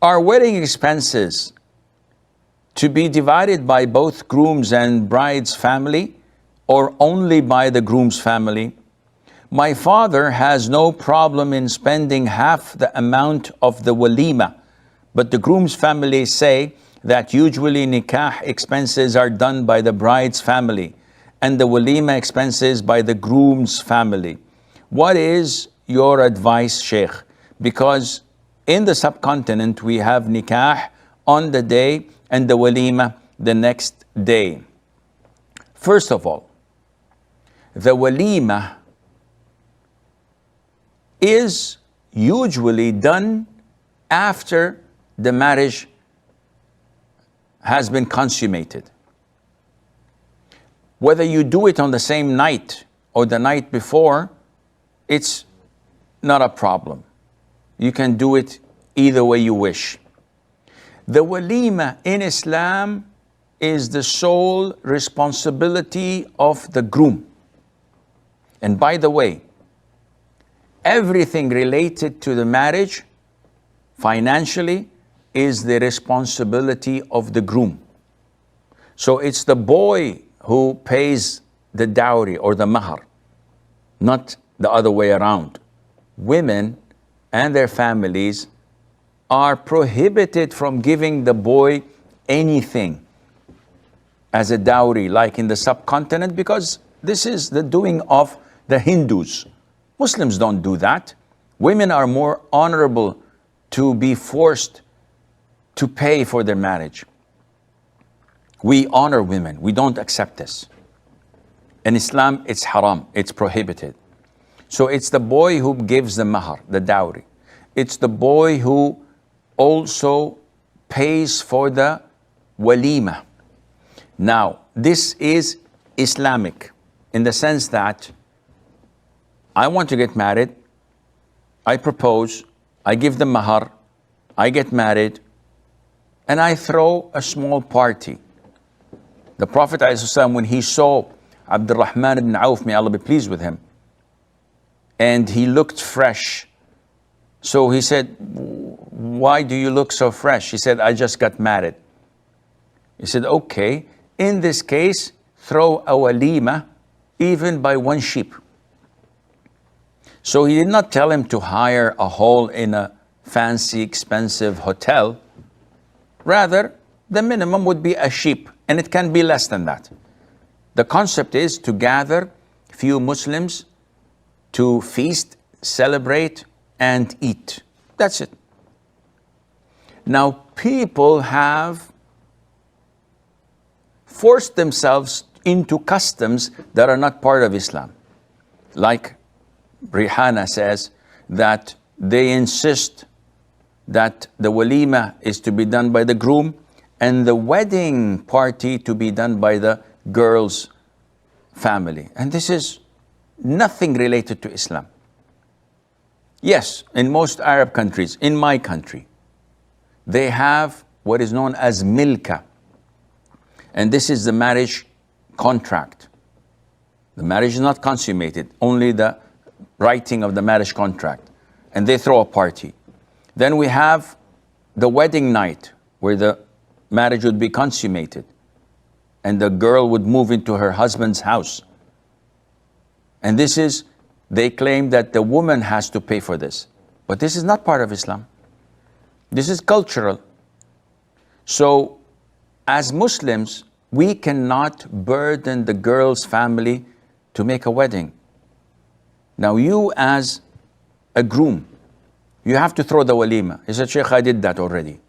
Are wedding expenses to be divided by both groom's and bride's family, or only by the groom's family? My father has no problem in spending half the amount of the walima, but the groom's family say that usually nikah expenses are done by the bride's family and the walima expenses by the groom's family. What is your advice, Sheikh? Because in the subcontinent we have nikah on the day and the walima the next day. First of all, the walima is usually done after the marriage has been consummated. Whether you do it on the same night or the night before, it's not a problem. You can do it either way you wish. The walima in Islam is the sole responsibility of the groom. And by the way, everything related to the marriage financially is the responsibility of the groom. So it's the boy who pays the dowry or the mahr, not the other way around. Women and their families are prohibited from giving the boy anything as a dowry, like in the subcontinent, because this is the doing of the Hindus. Muslims don't do that. Women are more honorable to be forced to pay for their marriage. We honor women. We don't accept this. In Islam, it's haram. It's prohibited. So it's the boy who gives the mahr, the dowry. It's the boy who also pays for the walima. Now, this is Islamic in the sense that I want to get married, I propose, I give the mahr, I get married, and I throw a small party. The Prophet ﷺ, when he saw Abdurrahman ibn Auf, may Allah be pleased with him, and he looked fresh. So he said, why do you look so fresh? He said, I just got married. He said, okay, in this case, throw a walima even by one sheep. So he did not tell him to hire a hall in a fancy, expensive hotel. Rather, the minimum would be a sheep, and it can be less than that. The concept is to gather few Muslims to feast, celebrate, and eat. That's it. Now, people have forced themselves into customs that are not part of Islam. Like Rihanna says that they insist that the walima is to be done by the groom and the wedding party to be done by the girl's family. And this is nothing related to Islam. Yes, in most Arab countries, in my country, they have what is known as milka. And this is the marriage contract. The marriage is not consummated, only the writing of the marriage contract. And they throw a party. Then we have the wedding night, where the marriage would be consummated and the girl would move into her husband's house. And this is, they claim that the woman has to pay for this. But this is not part of Islam. This is cultural. So, as Muslims, we cannot burden the girl's family to make a wedding. Now you as a groom, you have to throw the walima. He said, Sheikh, I did that already.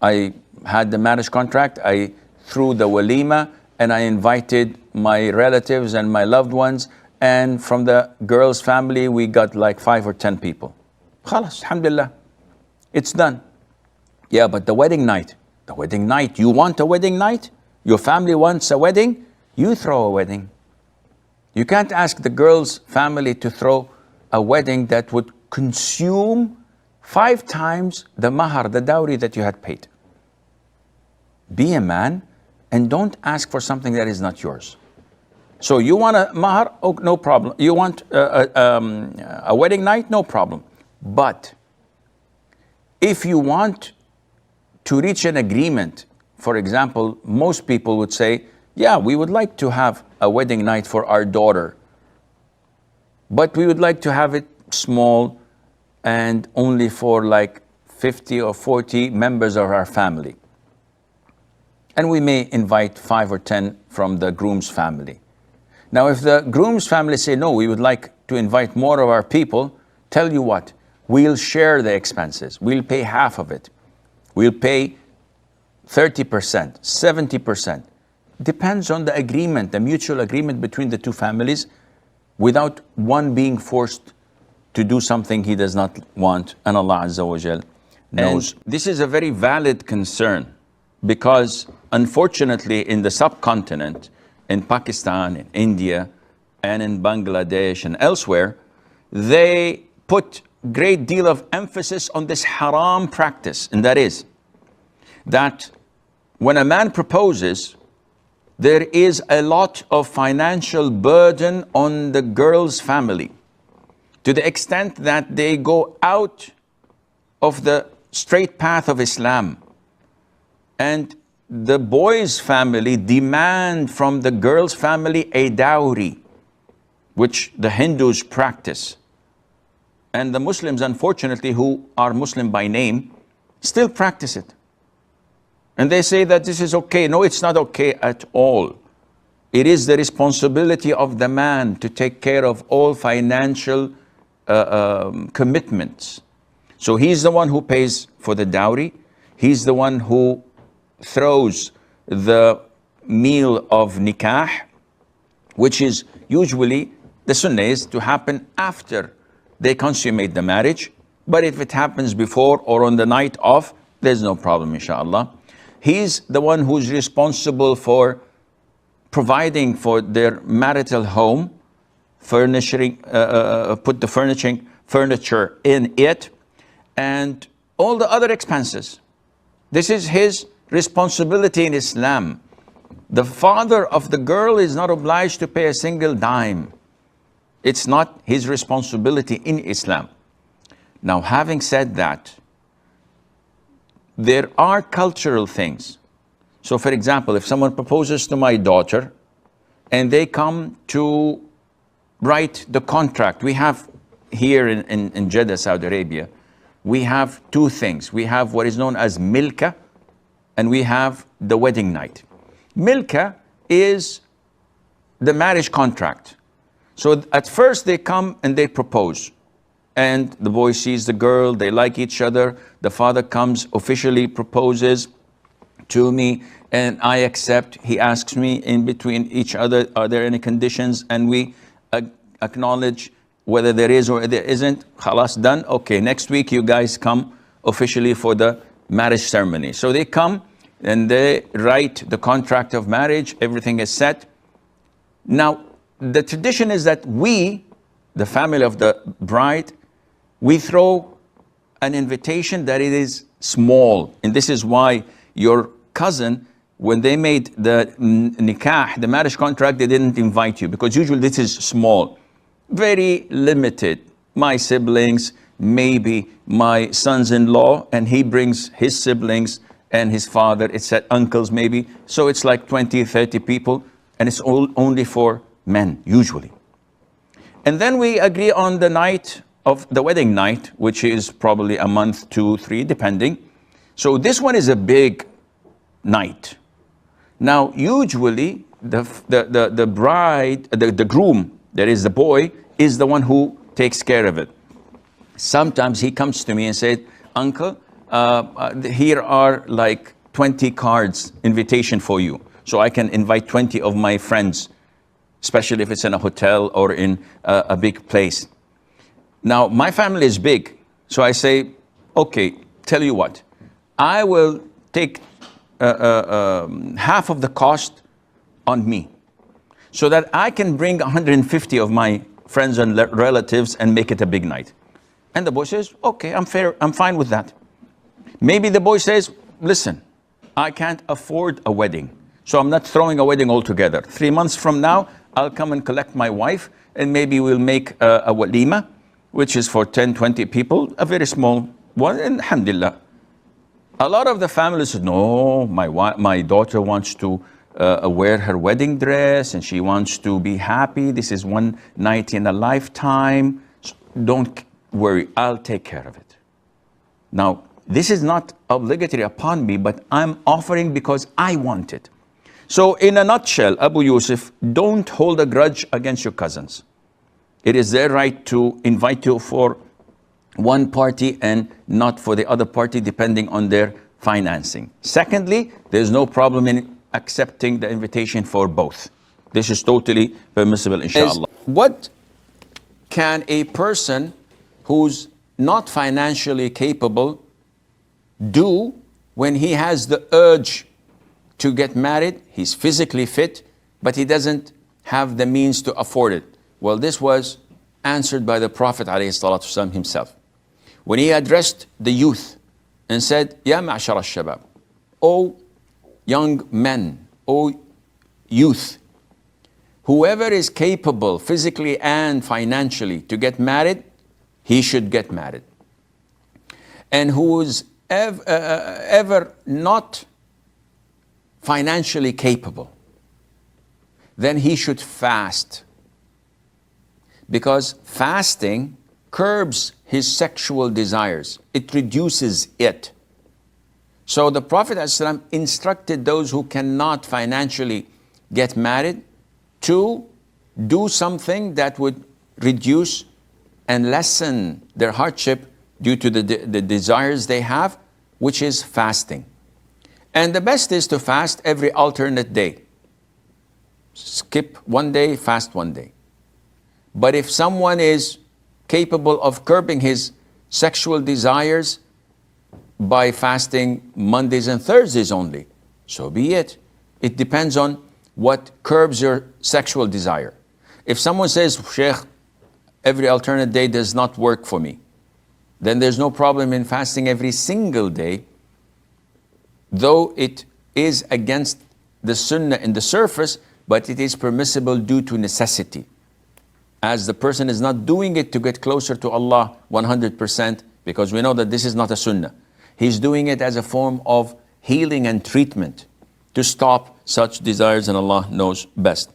I had the marriage contract, I threw the walima, and I invited my relatives and my loved ones, and from the girl's family, we got like 5 or 10 people. Khalas, alhamdulillah, it's done. Yeah, but the wedding night, you want a wedding night? Your family wants a wedding? You throw a wedding. You can't ask the girl's family to throw a wedding that would consume 5 times the mahr, the dowry that you had paid. Be a man and don't ask for something that is not yours. So you want a mahr? Oh, no problem. You want a wedding night? No problem. But if you want to reach an agreement, for example, most people would say, yeah, we would like to have a wedding night for our daughter, but we would like to have it small and only for like 50 or 40 members of our family. And we may invite 5 or 10 from the groom's family. Now, if the groom's family say, no, we would like to invite more of our people, tell you what, we'll share the expenses. We'll pay half of it. We'll pay 30%, 70%. Depends on the agreement, the mutual agreement between the two families, without one being forced to do something he does not want, and Allah Azza wa Jal knows. And this is a very valid concern, because unfortunately in the subcontinent, in Pakistan, in India, and in Bangladesh and elsewhere, they put great deal of emphasis on this haram practice, and that is that when a man proposes, there is a lot of financial burden on the girl's family, to the extent that they go out of the straight path of Islam. And the boy's family demand from the girl's family a dowry, which the Hindus practice. And the Muslims, unfortunately, who are Muslim by name, still practice it. And they say that this is okay. No, it's not okay at all. It is the responsibility of the man to take care of all financial commitments. So he's the one who pays for the dowry. He's the one who throws the meal of nikah, which is usually, the sunnah is to happen after they consummate the marriage. But if it happens before or on the night of, there's no problem, inshallah. He's the one who's responsible for providing for their marital home, furnishing, put the furniture in it, and all the other expenses. This is his responsibility in Islam. The father of the girl is not obliged to pay a single dime. It's not his responsibility in Islam. Now, having said that, there are cultural things. So, for example, if someone proposes to my daughter and they come to write the contract, we have here in Jeddah, Saudi Arabia, we have two things. We have what is known as milka, and we have the wedding night. Milka is the marriage contract. So at first they come and they propose. And the boy sees the girl, they like each other. The father comes, officially proposes to me, and I accept. He asks me in between each other, are there any conditions? And we acknowledge whether there is or there isn't. Khalas, done. Okay, next week you guys come officially for the marriage ceremony. So they come and they write the contract of marriage. Everything is set. Now, the tradition is that we, the family of the bride, we throw an invitation that it is small. And this is why your cousin, when they made the nikah, the marriage contract, they didn't invite you, because usually this is small, very limited. My siblings, maybe my sons-in-law, and he brings his siblings and his father, it's at uncles maybe. So it's like 20, 30 people, and it's all only for men, usually. And then we agree on the night of the wedding night, which is probably a month, 2, 3, depending. So this one is a big night. Now, usually the bride, the groom, that is the boy, is the one who takes care of it. Sometimes he comes to me and says, Uncle, here are like 20 cards, invitation for you. So I can invite 20 of my friends, especially if it's in a hotel or in a big place. Now, my family is big, so I say, okay, tell you what, I will take half of the cost on me, so that I can bring 150 of my friends and relatives and make it a big night. And the boy says, okay, I'm fine with that. Maybe the boy says, listen, I can't afford a wedding, so I'm not throwing a wedding altogether. 3 months from now, I'll come and collect my wife, and maybe we'll make a walima, which is for 10, 20 people, a very small Well, alhamdulillah. A lot of the families said, no, my daughter wants to wear her wedding dress and she wants to be happy. This is one night in a lifetime. Don't worry, I'll take care of it. Now, this is not obligatory upon me, but I'm offering because I want it. So in a nutshell, Abu Yusuf, don't hold a grudge against your cousins. It is their right to invite you for one party and not for the other party, depending on their financing. Secondly, there's no problem in accepting the invitation for both. This is totally permissible, inshallah. What can a person who's not financially capable do when he has the urge to get married? He's physically fit, but he doesn't have the means to afford it. Well, this was answered by the Prophet ﷺ himself. When he addressed the youth and said, Ya ma'ashar al-shabab, O young men, O youth, whoever is capable physically and financially to get married, he should get married. And who is ever not financially capable, then he should fast. Because fasting curbs his sexual desires. It reduces it. So the Prophet ﷺ instructed those who cannot financially get married to do something that would reduce and lessen their hardship due to the desires they have, which is fasting. And the best is to fast every alternate day. Skip one day, fast one day. But if someone is capable of curbing his sexual desires by fasting Mondays and Thursdays only, so be it. It depends on what curbs your sexual desire. If someone says, Sheikh, every alternate day does not work for me, then there's no problem in fasting every single day, though it is against the sunnah in the surface, but it is permissible due to necessity. As the person is not doing it to get closer to Allah 100%, because we know that this is not a sunnah. He's doing it as a form of healing and treatment to stop such desires, and Allah knows best.